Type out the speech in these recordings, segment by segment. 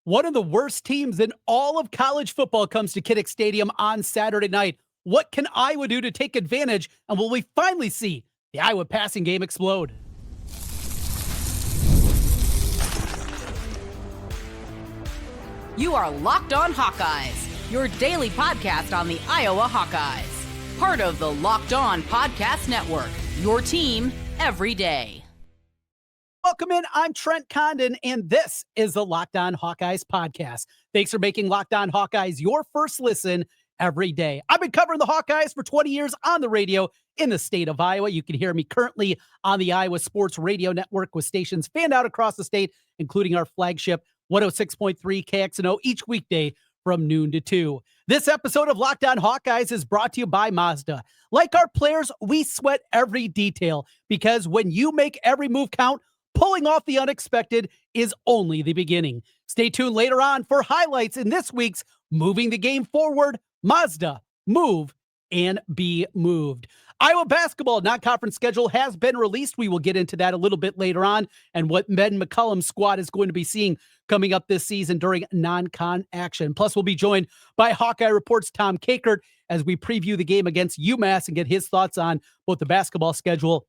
One of the worst teams in all of college football comes to Kinnick Stadium on Saturday night. What can Iowa do to take advantage? And will we finally see the Iowa passing game explode? You are Locked On Hawkeyes, your daily podcast on the Iowa Hawkeyes. Part of the Locked On Podcast Network, your team every day. Welcome in. I'm Trent Condon, and this is the Locked On Hawkeyes podcast. Thanks for making Locked On Hawkeyes your first listen every day. I've been covering the Hawkeyes for 20 years on the radio in the state of Iowa. You can hear me currently on the Iowa Sports Radio Network with stations fanned out across the state, including our flagship 106.3 KXNO each weekday from noon to 2. This episode of Locked On Hawkeyes is brought to you by Mazda. Like our players, we sweat every detail because when you make every move count, pulling off the unexpected is only the beginning. Stay tuned later on for highlights in this week's Moving the Game Forward, Mazda, Move and Be Moved. Iowa basketball non-conference schedule has been released. We will get into that a little bit later on and what Ben McCullum's squad is going to be seeing coming up this season during non-con action. Plus, we'll be joined by Hawkeye Report's Tom Kakert as we preview the game against UMass and get his thoughts on both the basketball schedule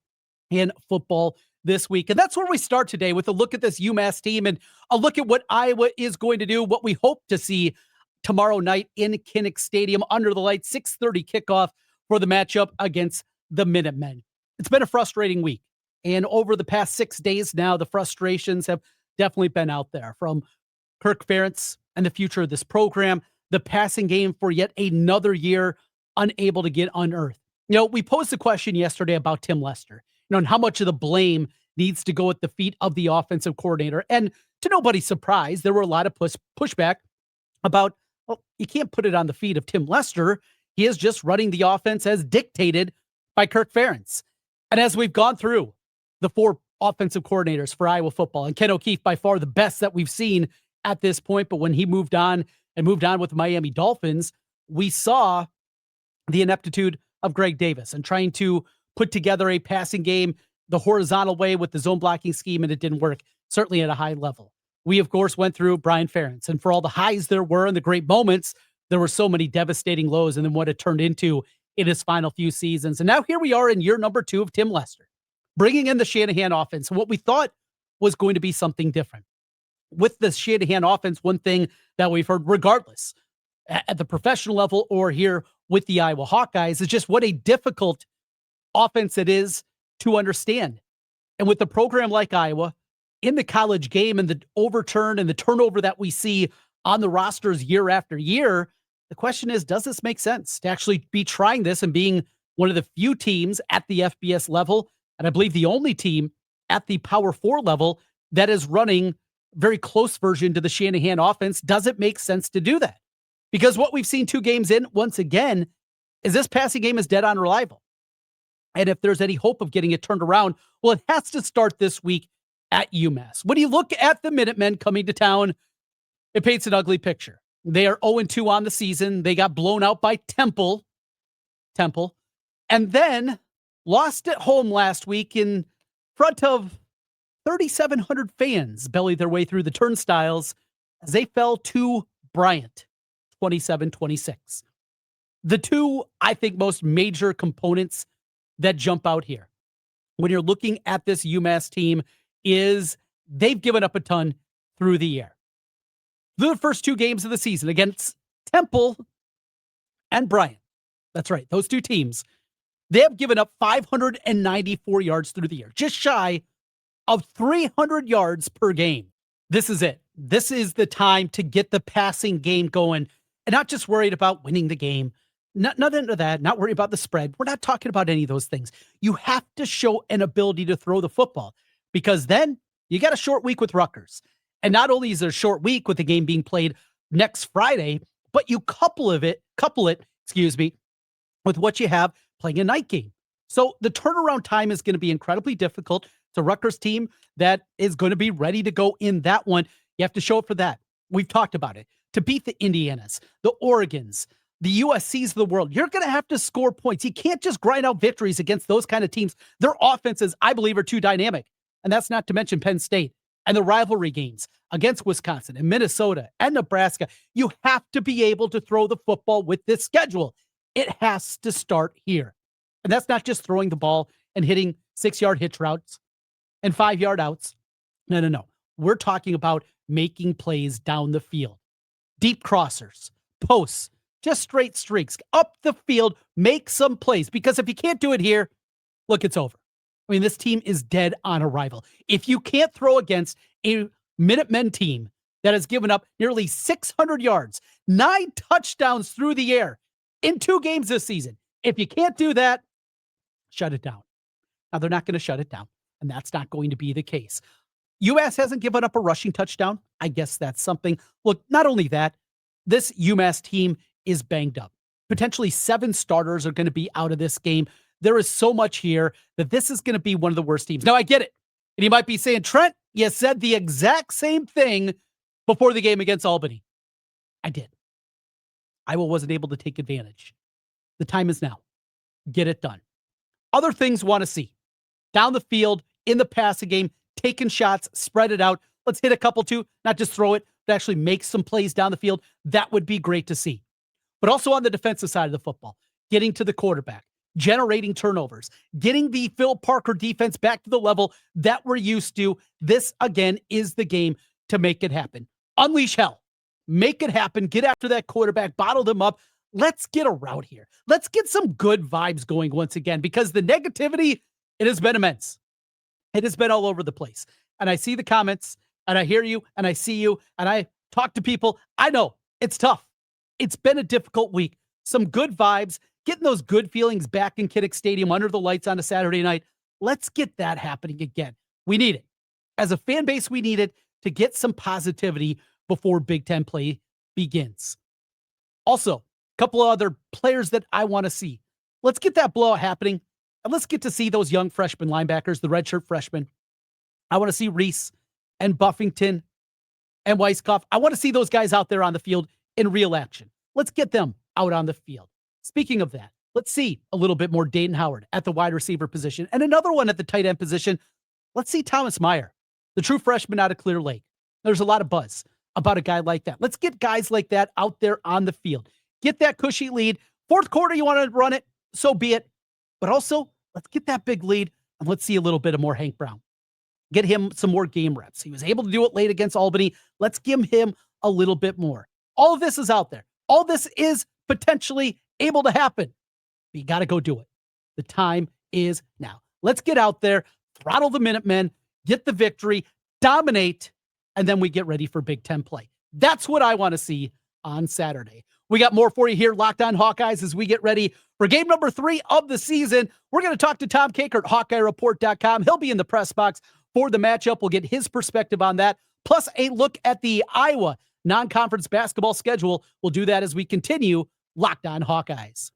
and football this week. And that's where we start today, with a look at this UMass team and a look at what Iowa is going to do, what we hope to see tomorrow night in Kinnick Stadium under the lights, 6:30 kickoff for the matchup against the Minutemen. It's been a frustrating week. And over the past 6 days now, the frustrations have definitely been out there, from Kirk Ferentz and the future of this program, the passing game for yet another year unable to get unearthed. We posed the question yesterday about Tim Lester, and how much of the blame needs to go at the feet of the offensive coordinator. And to nobody's surprise, there were a lot of pushback about, well, you can't put it on the feet of Tim Lester. He is just running the offense as dictated by Kirk Ferentz. And as we've gone through the four offensive coordinators for Iowa football, and Ken O'Keefe by far the best that we've seen at this point, but when he moved on with the Miami Dolphins, we saw the ineptitude of Greg Davis and trying to put together a passing game the horizontal way with the zone blocking scheme, and it didn't work, certainly at a high level. We, of course, went through Brian Ferentz, and for all the highs there were and the great moments, there were so many devastating lows, and then what it turned into in his final few seasons. And now here we are in year number 2 of Tim Lester, bringing in the Shanahan offense, what we thought was going to be something different. With the Shanahan offense, one thing that we've heard, regardless, at the professional level or here with the Iowa Hawkeyes, is just what a difficult offense it is to understand. And with a program like Iowa in the college game and the overturn and the turnover that we see on the rosters year after year, the question is, does this make sense to actually be trying this and being one of the few teams at the FBS level, and I believe the only team at the Power 4 level that is running very close version to the Shanahan offense? Does it make sense to do that? Because what we've seen 2 games in, once again, is this passing game is dead on arrival. And if there's any hope of getting it turned around, well, it has to start this week at UMass. When you look at the Minutemen coming to town, it paints an ugly picture. They are 0-2 on the season. They got blown out by Temple, and then lost at home last week in front of 3,700 fans, bellied their way through the turnstiles as they fell to Bryant, 27-26. The two, I think, most major components that jump out here when you're looking at this UMass team is they've given up a ton through the air. Through the first 2 games of the season against Temple and Bryant, that's right, those 2 teams, they have given up 594 yards through the air, just shy of 300 yards per game. This is it. This is the time to get the passing game going and not just worried about winning the game. Nothing of that, not worry about the spread. We're not talking about any of those things. You have to show an ability to throw the football, because then you got a short week with Rutgers. And not only is there a short week with the game being played next Friday, but you couple it, with what you have playing a night game. So the turnaround time is going to be incredibly difficult. It's a Rutgers team that is going to be ready to go in that one. You have to show up for that. We've talked about it. To beat the Indianas, the Oregons, the USCs of the world, you're going to have to score points. You can't just grind out victories against those kind of teams. Their offenses, I believe, are too dynamic. And that's not to mention Penn State. and the rivalry games against Wisconsin and Minnesota and Nebraska, you have to be able to throw the football with this schedule. It has to start here. And that's not just throwing the ball and hitting 6-yard hitch routes and 5-yard outs. No. We're talking about making plays down the field. Deep crossers, posts, just straight streaks up the field, make some plays. Because if you can't do it here, look, it's over. I mean, this team is dead on arrival. If you can't throw against a Minutemen team that has given up nearly 600 yards, 9 touchdowns through the air in 2 games this season, if you can't do that, shut it down. Now, they're not going to shut it down, and that's not going to be the case. UMass hasn't given up a rushing touchdown. I guess that's something. Look, not only that, this UMass team is banged up. Potentially 7 starters are going to be out of this game. There is so much here that this is going to be one of the worst teams. Now, I get it. And you might be saying, Trent, you said the exact same thing before the game against Albany. I did. Iowa wasn't able to take advantage. The time is now. Get it done. Other things want to see. Down the field, in the passing game, taking shots, spread it out. Let's hit a couple too, not just throw it, but actually make some plays down the field. That would be great to see. But also on the defensive side of the football, getting to the quarterback, generating turnovers, getting the Phil Parker defense back to the level that we're used to. This, again, is the game to make it happen. Unleash hell. Make it happen. Get after that quarterback. Bottle them up. Let's get a route here. Let's get some good vibes going once again, because the negativity, it has been immense. It has been all over the place. And I see the comments, and I hear you, and I see you, and I talk to people. I know it's tough. It's been a difficult week. Some good vibes, getting those good feelings back in Kinnick Stadium under the lights on a Saturday night. Let's get that happening again. We need it. As a fan base, we need it to get some positivity before Big Ten play begins. Also, a couple of other players that I want to see. Let's get that blowout happening, and let's get to see those young freshman linebackers, the redshirt freshmen. I want to see Reese and Buffington and Weiskopf. I want to see those guys out there on the field in real action. Let's get them out on the field. Speaking of that, let's see a little bit more Dayton Howard at the wide receiver position and another one at the tight end position. Let's see Thomas Meyer, the true freshman out of Clear Lake. There's a lot of buzz about a guy like that. Let's get guys like that out there on the field. Get that cushy lead. Fourth quarter, you want to run it, so be it. But also, let's get that big lead, and let's see a little bit of more Hank Brown. Get him some more game reps. He was able to do it late against Albany. Let's give him a little bit more. All of this is out there. All this is potentially able to happen. But you got to go do it. The time is now. Let's get out there, throttle the Minutemen, get the victory, dominate, and then we get ready for Big Ten play. That's what I want to see on Saturday. We got more for you here, Locked On Hawkeyes, as we get ready for game number 3 of the season. We're going to talk to Tom Kakert, HawkeyeReport.com. He'll be in the press box for the matchup. We'll get his perspective on that, plus a look at the Iowa non-conference basketball schedule. We'll do that as we continue Locked On Hawkeyes.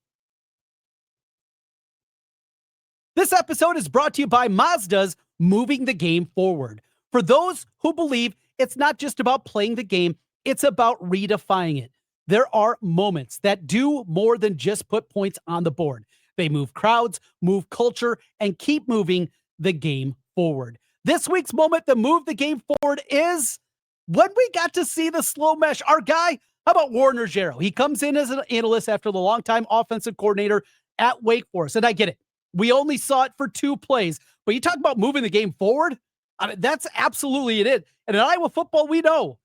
This episode is brought to you by Mazda's Moving the Game Forward. For those who believe it's not just about playing the game, it's about redefining it. There are moments that do more than just put points on the board. They move crowds, move culture, and keep moving the game forward. This week's moment to move the game forward is when we got to see the slow mesh. Our guy, how about Warren Ruggiero? He comes in as an analyst after the longtime offensive coordinator at Wake Forest, and I get it. We only saw it for 2 plays, but you talk about moving the game forward? I mean, that's absolutely it. And in Iowa football, we know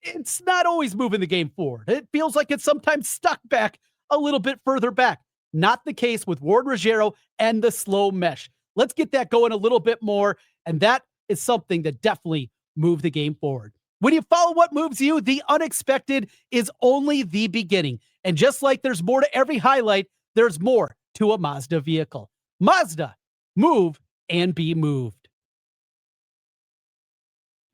it's not always moving the game forward. It feels like it's sometimes stuck back a little bit further back. Not the case with Warren Ruggiero and the slow mesh. Let's get that going a little bit more, and that is something that definitely moved the game forward. When you follow what moves you, the unexpected is only the beginning. And just like there's more to every highlight, there's more to a Mazda vehicle. Mazda, move and be moved.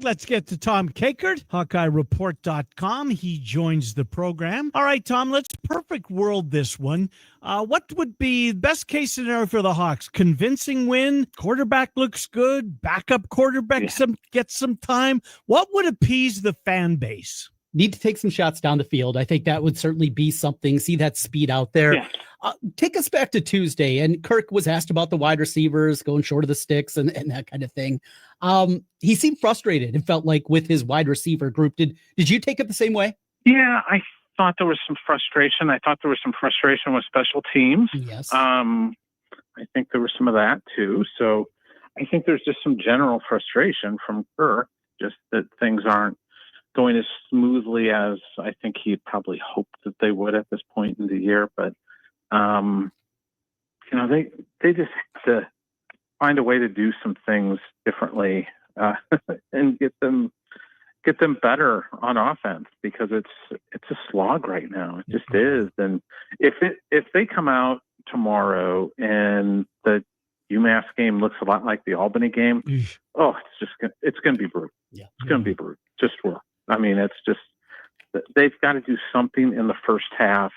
Let's get to Tom Kakert, HawkeyeReport.com. He joins the program. All right, Tom, let's perfect world this one. What would be best case scenario for the Hawks? Convincing win, quarterback looks good, backup quarterback gets some time. What would appease the fan base? need to take some shots down the field. I think that would certainly be something. See that speed out there. Yeah. Take us back to Tuesday, and Kirk was asked about the wide receivers going short of the sticks and that kind of thing. He seemed frustrated and felt like with his wide receiver group. Did you take it the same way? Yeah, I thought there was some frustration. I thought there was some frustration with special teams. Yes. I think there was some of that too. So I think there's just some general frustration from Kirk, just that things aren't going as smoothly as I think he probably hoped that they would at this point in the year. But they just have to find a way to do some things differently and get them better on offense, because it's a slog right now. It just is. And if they come out tomorrow and the UMass game looks a lot like the Albany game, it's going to be brutal. Yeah. It's going to be brutal. Just will. I mean, it's just, they've got to do something in the first half,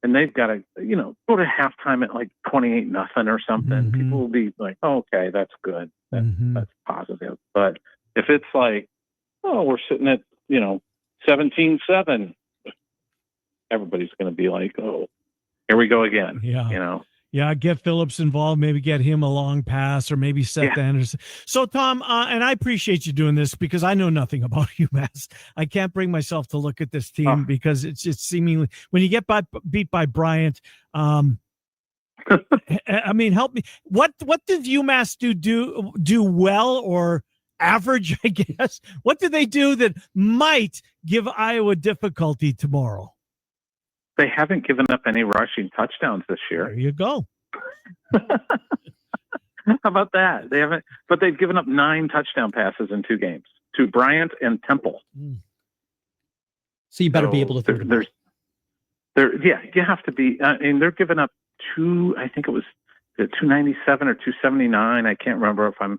and they've got to, go to halftime at like 28-0 or something. Mm-hmm. People will be like, oh, okay, that's good. That's positive. But if it's like, oh, we're sitting at, 17-7, everybody's going to be like, oh, here we go again. Yeah. Yeah, get Phillips involved, maybe get him a long pass, or maybe Seth Anderson. So, Tom, and I appreciate you doing this because I know nothing about UMass. I can't bring myself to look at this team because it's just seemingly, when you get beat by Bryant, I mean, help me. What did UMass do well or average, I guess? What did they do that might give Iowa difficulty tomorrow? They haven't given up any rushing touchdowns this year. There you go. How about that? They haven't, but they've given up 9 touchdown passes in 2 games to Bryant and Temple. So you better be able to throw them. You have to be. They're giving up 2. I think it was 297 or 279. I can't remember if I'm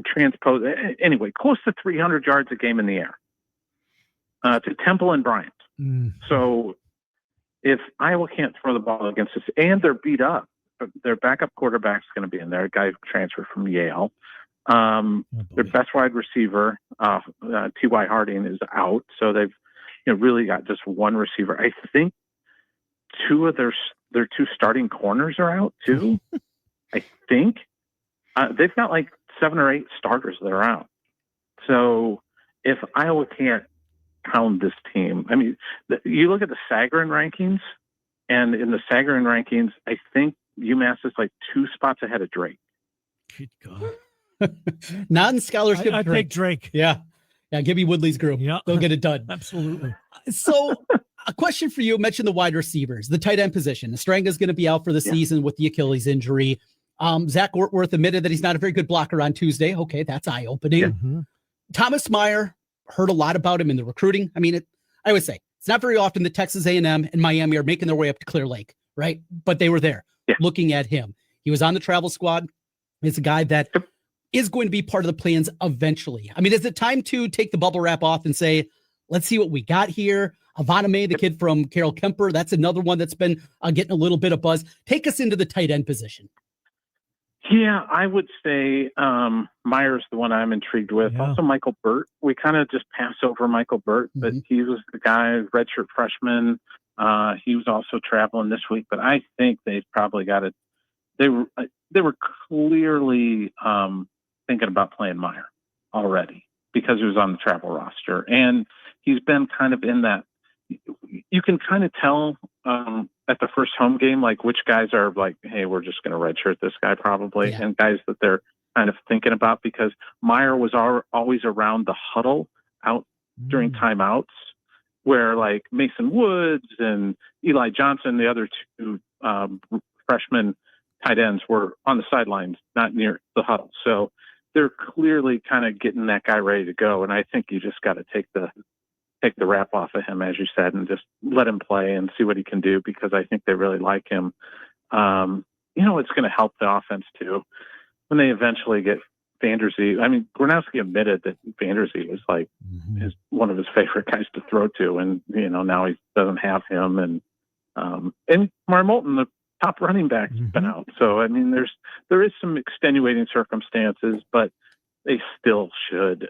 transposed. Anyway, close to 300 yards a game in the air to Temple and Bryant. So if Iowa can't throw the ball against us, and they're beat up, their backup quarterback's going to be in there, a guy who transferred from Yale. Their best wide receiver, T.Y. Harding, is out, so they've really got just one receiver. I think 2 of their 2 starting corners are out too. I think they've got like 7 or 8 starters that are out. So if Iowa can't pound this team, I mean, you look at the Sagarin rankings, and in the Sagarin rankings, I think UMass is like 2 spots ahead of Drake. Good God. Non-scholarship. I take Drake. Yeah. Give me Woodley's group. Yeah. They'll get it done. Absolutely. So a question for you. Mentioned the wide receivers, the tight end position. Estranga's going to be out for the season with the Achilles injury. Zach Ortworth admitted that he's not a very good blocker on Tuesday. Okay, that's eye-opening. Yeah. Thomas Meyer, heard a lot about him in the recruiting. I mean, I would say it's not very often that Texas A&M and Miami are making their way up to Clear Lake, right? But they were there looking at him. He was on the travel squad. He's a guy that is going to be part of the plans eventually. I mean, is it time to take the bubble wrap off and say, let's see what we got here? Avaname, the kid from Carroll Kemper, that's another one that's been getting a little bit of buzz. Take us into the tight end position. Yeah, I would say Meyer's the one I'm intrigued with. Yeah. Also, Michael Burt. We kind of just pass over Michael Burt, but he was the guy, redshirt freshman. He was also traveling this week, but I think they've probably got it. They were clearly thinking about playing Meyer already because he was on the travel roster, and he's been kind of in that. You can kind of tell at the first home game, like which guys are like, hey, we're just going to redshirt this guy probably, and guys that they're kind of thinking about, because Meyer was always around the huddle out during timeouts where like Mason Woods and Eli Johnson, the other 2 freshman tight ends, were on the sidelines, not near the huddle. So they're clearly kind of getting that guy ready to go. And I think you just got to take the wrap off of him, as you said, and just let him play and see what he can do, because I think they really like him. It's going to help the offense too when they eventually get Vanderzee. I mean, Gronowski admitted that Vanderzee was like one of his favorite guys to throw to, and now he doesn't have him, and Mar Moulton, the top running back, has been out. So I mean, there is some extenuating circumstances, but they still should.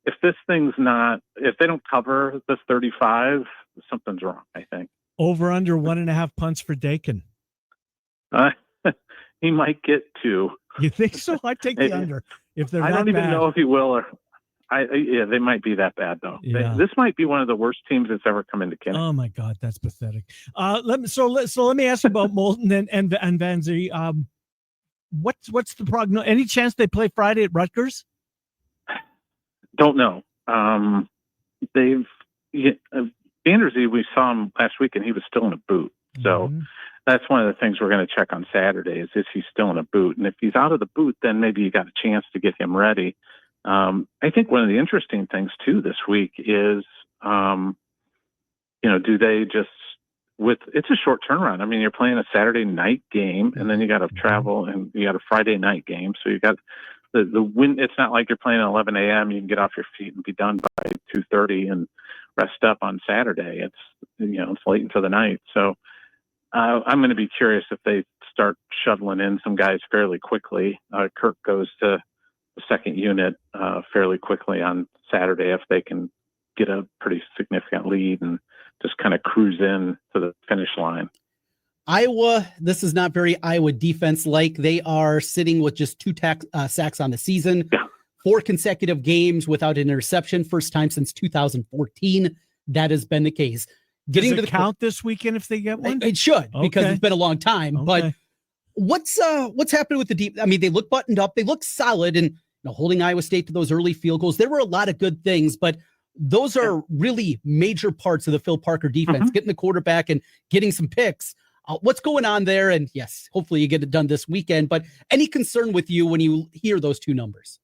If if this thing's not, if they don't cover this 35, something's wrong, I think. Over under 1.5 punts for Dakin. He might get 2. You think so? I'd take the under. If they're I that don't even bad. know if he will, or they might be that bad though. Yeah. This might be one of the worst teams that's ever come into Kinnick. Oh my God, that's pathetic. Let me ask you about Moulton and Van Zee. What's the prognosis? Any chance they play Friday at Rutgers? Don't know. Vanderzee, we saw him last week and he was still in a boot. So that's one of the things we're going to check on Saturday is he's still in a boot. And if he's out of the boot, then maybe you got a chance to get him ready. I think one of the interesting things too this week is, do they just it's a short turnaround. I mean, you're playing a Saturday night game and then you got to travel and you got a Friday night game. So you got the win. It's not like you're playing at 11 a.m. You can get off your feet and be done by 2:30 and rest up on Saturday. It's late into the night. So I'm going to be curious if they start shuttling in some guys fairly quickly. Kirk goes to the second unit fairly quickly on Saturday if they can get a pretty significant lead and just kind of cruise in to the finish line. Iowa, this is not very Iowa defense like. They are sitting with just 2 sacks on the season. Yeah. 4 consecutive games without an interception. First time since 2014. That has been the case. Does it count this weekend if they get one? It should, because it's been a long time. Okay. But what's happening with the deep? I mean, they look buttoned up. They look solid, and holding Iowa State to those early field goals. There were a lot of good things, but those are really major parts of the Phil Parker defense. Getting the quarterback and getting some picks. What's going on there? And yes, hopefully you get it done this weekend. But any concern with you when you hear those 2 numbers?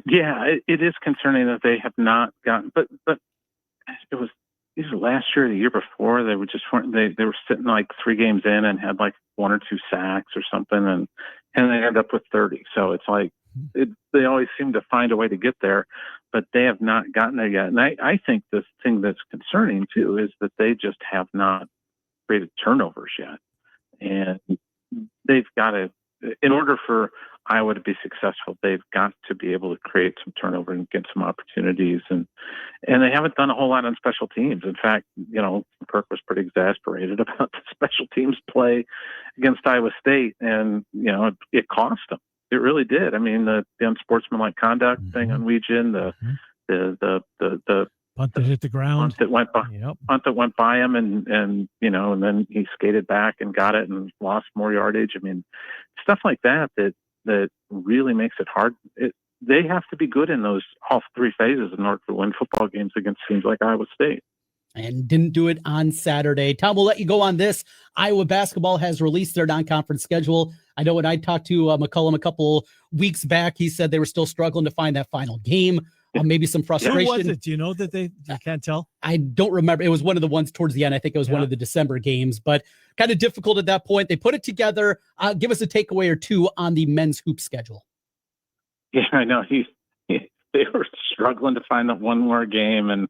Yeah, it is concerning that they have not gotten. But it was either last year or the year before. They were they were sitting like 3 games in and had like 1 or 2 sacks or something, and they ended up with 30. So it's like they always seem to find a way to get there, but they have not gotten there yet. And I think the thing that's concerning too is that they just have not created turnovers yet. And they've got to, in order for Iowa to be successful, they've got to be able to create some turnover and get some opportunities. And they haven't done a whole lot on special teams. In fact, Kirk was pretty exasperated about the special teams play against Iowa State. And, it cost them. It really did. I mean, the unsportsmanlike conduct thing on Weegan, the punt that hit the ground, punt that went by him, and then he skated back and got it and lost more yardage. I mean, stuff like that really makes it hard. They have to be good in those all 3 phases in order to win football games against teams like Iowa State. And didn't do it on Saturday. Tom, we'll let you go on this. Iowa basketball has released their non-conference schedule. I know when I talked to McCullum a couple weeks back, he said they were still struggling to find that final game. Maybe some frustration. Who was it? Do you know that you can't tell? I don't remember. It was one of the ones towards the end. I think it was one of the December games, but kind of difficult at that point. They put it together. Give us a takeaway or 2 on the men's hoop schedule. Yeah, I know. They were struggling to find that one more game and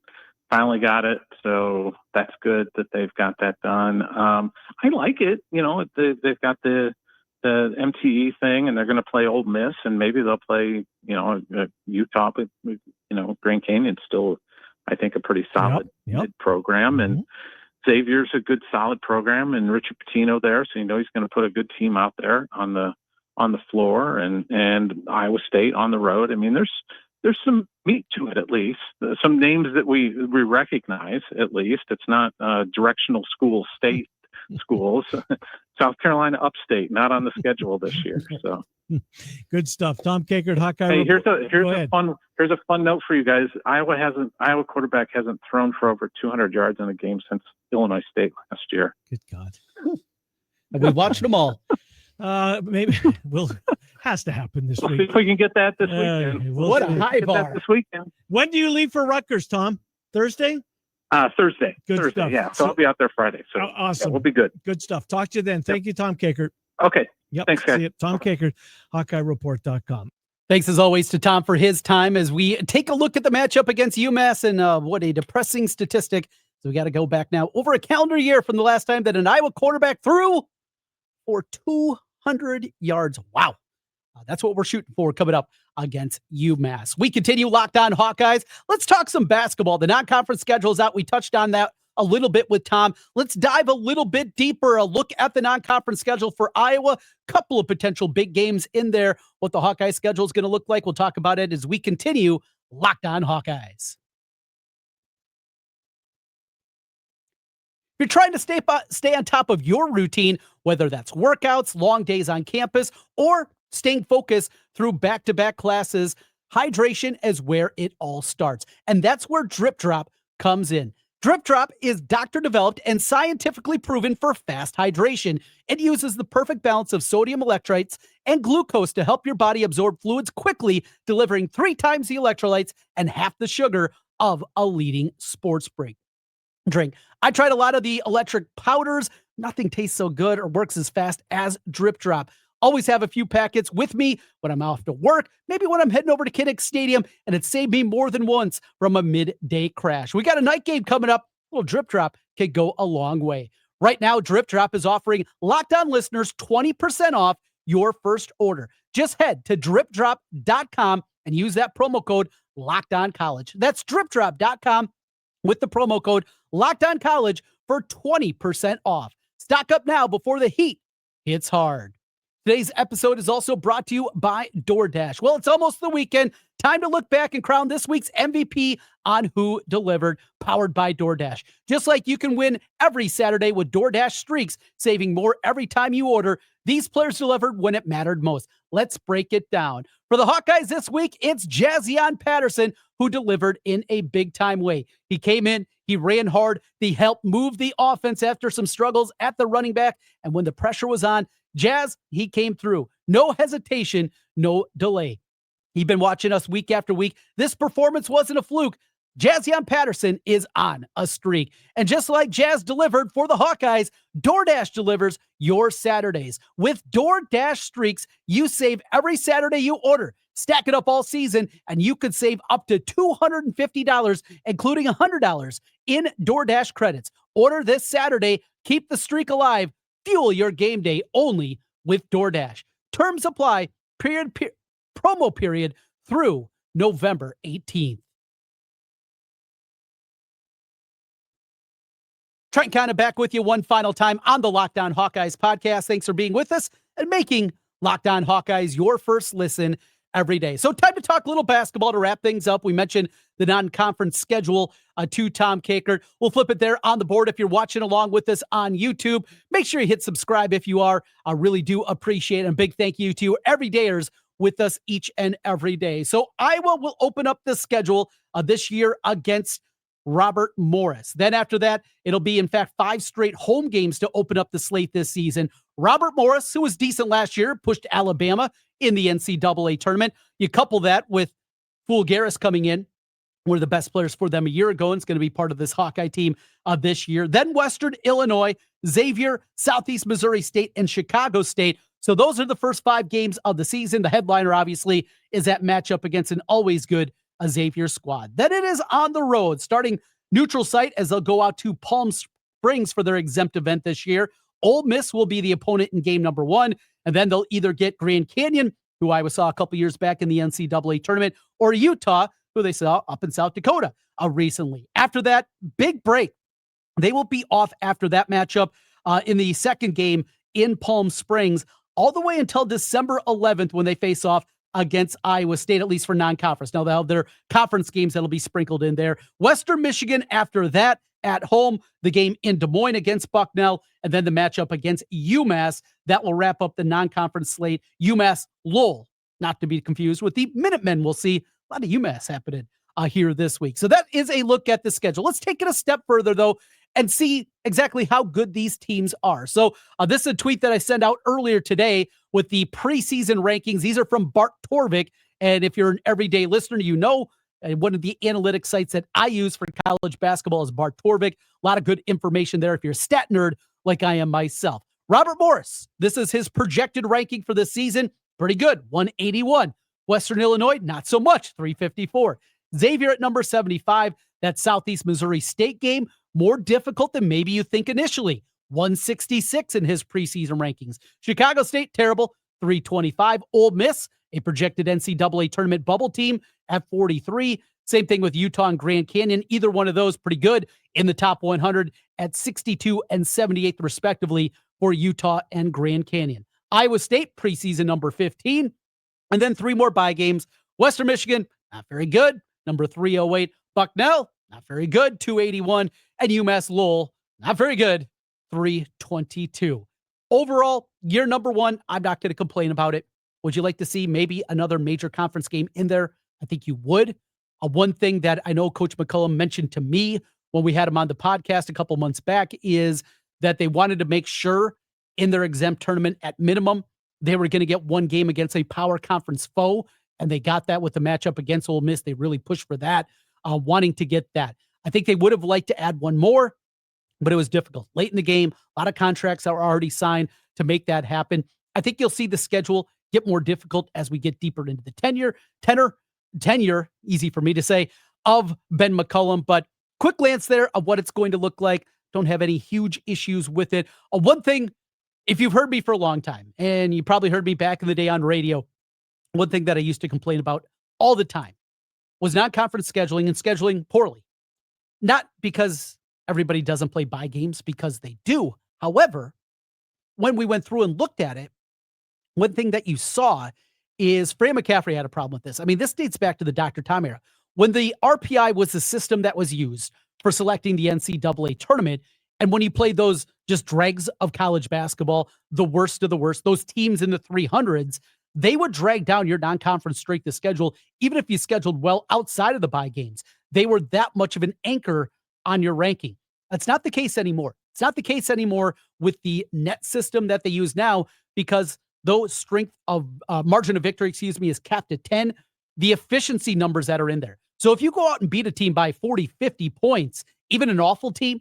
finally got it. So that's good that they've got that done. I like it. They've got the MTE thing, and they're going to play Ole Miss, and maybe they'll play, Utah. But Grand Canyon's still, I think, a pretty solid program, and Xavier's a good, solid program, and Richard Pitino there, so he's going to put a good team out there on the floor, and Iowa State on the road. I mean, there's some meat to it, at least. Some names that we recognize, at least. It's not directional school state schools. South Carolina upstate, not on the schedule this year. So good stuff. Tom Kakert, Hawkeye. Hey, here's a fun note for you guys. Iowa quarterback hasn't thrown for over 200 yards in a game since Illinois State last year. Good God. We watched them all. Maybe has to happen this week. If we can get that this weekend. What a high bar this weekend. When do you leave for Rutgers, Tom? Thursday? Thursday. Good Thursday, stuff. yeah. So I'll be out there Friday. So awesome. We'll be good. Good stuff. Talk to you then. Thank you, Tom Kakert. Okay. Yep. Thanks, guys. See you. Tom Kakert, HawkeyeReport.com. Thanks as always to Tom for his time as we take a look at the matchup against UMass, and what a depressing statistic. So we got to go back now over a calendar year from the last time that an Iowa quarterback threw for 200 yards. Wow. That's what we're shooting for coming up against UMass. We continue Locked On Hawkeyes. Let's talk some basketball. The non-conference schedule is out. We touched on that a little bit with Tom. Let's dive a little bit deeper, a look at the non-conference schedule for Iowa. Couple of potential big games in there. What the Hawkeye schedule is going to look like, we'll talk about it as we continue Locked On Hawkeyes. If you're trying to stay on top of your routine, whether that's workouts, long days on campus, or staying focused through back-to-back classes, hydration is where it all starts. And that's where Drip Drop comes in. Drip Drop is doctor-developed and scientifically proven for fast hydration. It uses the perfect balance of sodium electrolytes and glucose to help your body absorb fluids quickly, delivering 3 times the electrolytes and half the sugar of a leading sports drink. I tried a lot of the electric powders. Nothing tastes so good or works as fast as Drip Drop. Always have a few packets with me when I'm off to work, maybe when I'm heading over to Kinnick Stadium, and it saved me more than once from a midday crash. We got a night game coming up. A little Drip Drop could go a long way. Right now, Drip Drop is offering Locked On listeners 20% off your first order. Just head to dripdrop.com and use that promo code LOCKEDONCollege. That's dripdrop.com with the promo code LOCKEDONCollege for 20% off. Stock up now before the heat hits hard. Today's episode is also brought to you by DoorDash. Well, it's almost the weekend. Time to look back and crown this week's MVP on Who Delivered, powered by DoorDash. Just like you can win every Saturday with DoorDash Streaks, saving more every time you order, these players delivered when it mattered most. Let's break it down. For the Hawkeyes this week, it's Jazion Patterson who delivered in a big-time way. He came in, he ran hard, he helped move the offense after some struggles at the running back, and when the pressure was on, Jazz, he came through. No hesitation, no delay. He's been watching us week after week. This performance wasn't a fluke. Jazion Patterson is on a streak. And just like Jazz delivered for the Hawkeyes, DoorDash delivers your Saturdays. With DoorDash Streaks, you save every Saturday you order. Stack it up all season, and you could save up to $250, including $100 in DoorDash credits. Order this Saturday. Keep the streak alive. Fuel your game day only with DoorDash. Terms apply. Promo period through November 18th. Trent Condon back with you one final time on the Locked On Hawkeyes podcast. Thanks for being with us and making Locked On Hawkeyes your first listen every day. So time to talk a little basketball to wrap things up. We mentioned the non-conference schedule to Tom Kakert. We'll flip it there on the board if you're watching along with us on YouTube. Make sure you hit subscribe if you are. I really do appreciate it. And a big thank you to everydayers with us each and every day. So Iowa will open up the schedule this year against Robert Morris. Then after that, it'll be, in fact, 5 straight home games to open up the slate this season. Robert Morris, who was decent last year, pushed Alabama in the NCAA tournament. You couple that with Fool Garris coming in, one of the best players for them a year ago, and it's going to be part of this Hawkeye team this year. Then Western Illinois, Xavier, Southeast Missouri State, and Chicago State. So those are the first 5 games of the season. The headliner, obviously, is that matchup against an always good Xavier squad. Then it is on the road, starting neutral site as they'll go out to Palm Springs for their exempt event this year. Ole Miss will be the opponent in game number 1, and then they'll either get Grand Canyon, who Iowa saw a couple years back in the NCAA tournament, or Utah, who they saw up in South Dakota recently. After that, big break. They will be off after that matchup in the second game in Palm Springs, all the way until December 11th when they face off against Iowa State, at least for non-conference. Now they'll have their conference games that'll be sprinkled in there. Western Michigan after that at home, the game in Des Moines against Bucknell, and then the matchup against UMass. That will wrap up the non-conference slate. UMass Lowell, not to be confused with the Minutemen. We'll see a lot of UMass happening here this week. So that is a look at the schedule. Let's take it a step further, though, and see exactly how good these teams are. So this is a tweet that I sent out earlier today with the preseason rankings. These are from Bart Torvik. And if you're an everyday listener, you know one of the analytic sites that I use for college basketball is Bart Torvik. A lot of good information there if you're a stat nerd like I am myself. Robert Morris, this is his projected ranking for this season. Pretty good, 181. Western Illinois, not so much, 354. Xavier at number 75. That Southeast Missouri State game, more difficult than maybe you think initially. 166 in his preseason rankings. Chicago State, terrible. 325. Ole Miss, a projected NCAA tournament bubble team, at 43. Same thing with Utah and Grand Canyon. Either one of those pretty good in the top 100 at 62 and 78th, respectively, for Utah and Grand Canyon. Iowa State, preseason number 15. And then 3 more bye games. Western Michigan, not very good, number 308. Bucknell, not very good, 281. And UMass Lowell, not very good, 322. Overall, year number 1, I'm not going to complain about it. Would you like to see maybe another major conference game in there? I think you would. One thing that I know Coach McCullum mentioned to me when we had him on the podcast a couple months back is that they wanted to make sure in their exempt tournament, at minimum, they were going to get one game against a power conference foe, and they got that with the matchup against Ole Miss. They really pushed for that, wanting to get that. I think they would have liked to add one more, but it was difficult. Late in the game, a lot of contracts are already signed to make that happen. I think you'll see the schedule get more difficult as we get deeper into the tenure, easy for me to say, of Ben McCullum. But quick glance there of what it's going to look like. Don't have any huge issues with it. One thing, if you've heard me for a long time, and you probably heard me back in the day on radio, one thing that I used to complain about all the time was non-conference scheduling and scheduling poorly. Not because everybody doesn't play bye games, because they do. However, when we went through and looked at it, one thing that you saw is Fran McCaffrey had a problem with this. I mean, this dates back to the Dr. Tom era. When the RPI was the system that was used for selecting the NCAA tournament, and when you played those just dregs of college basketball, the worst of the worst, those teams in the 300s, they would drag down your non-conference strength of schedule, even if you scheduled well outside of the bye games. They were that much of an anchor on your ranking. That's not the case anymore. It's not the case anymore with the net system that they use now, because though strength of margin of victory, is capped at 10, the efficiency numbers that are in there. So if you go out and beat a team by 40, 50 points, even an awful team,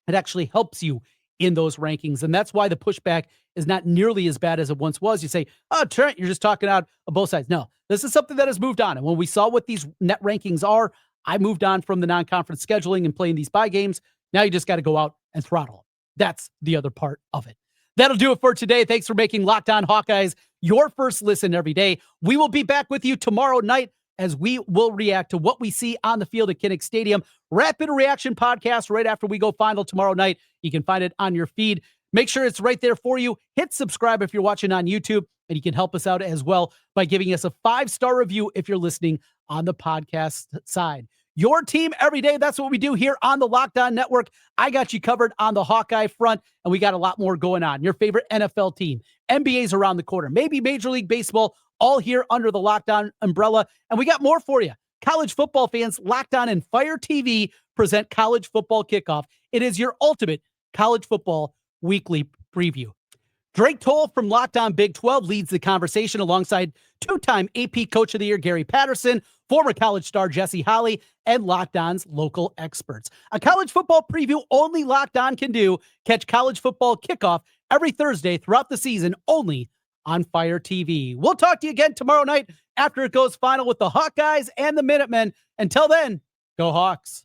it actually helps you in those rankings. And that's why the pushback is not nearly as bad as it once was. You say, oh, Trent, you're just talking out of both sides. No, this is something that has moved on. And when we saw what these net rankings are, I moved on from the non-conference scheduling and playing these bye games. Now you just got to go out and throttle. That's the other part of it. That'll do it for today. Thanks for making Locked On Hawkeyes your first listen every day. We will be back with you tomorrow night as we will react to what we see on the field at Kinnick Stadium. Rapid Reaction Podcast right after we go final tomorrow night. You can find it on your feed. Make sure it's right there for you. Hit subscribe if you're watching on YouTube, and you can help us out as well by giving us a 5-star review if you're listening on the podcast side. Your team every day. That's what we do here on the Locked On Network. I got you covered on the Hawkeye front, and we got a lot more going on. Your favorite NFL team, NBA's around the corner, maybe Major League Baseball, all here under the Locked On umbrella. And we got more for you. College football fans, Locked On and Fire TV present College Football Kickoff. It is your ultimate college football weekly preview. Drake Toll from Locked On Big 12 leads the conversation alongside 2-time AP Coach of the Year Gary Patterson, former college star Jesse Holley, and Locked On's local experts. A college football preview only Locked On can do. Catch College Football Kickoff every Thursday throughout the season only on Fire TV. We'll talk to you again tomorrow night after it goes final with the Hawkeyes and the Minutemen. Until then, go Hawks.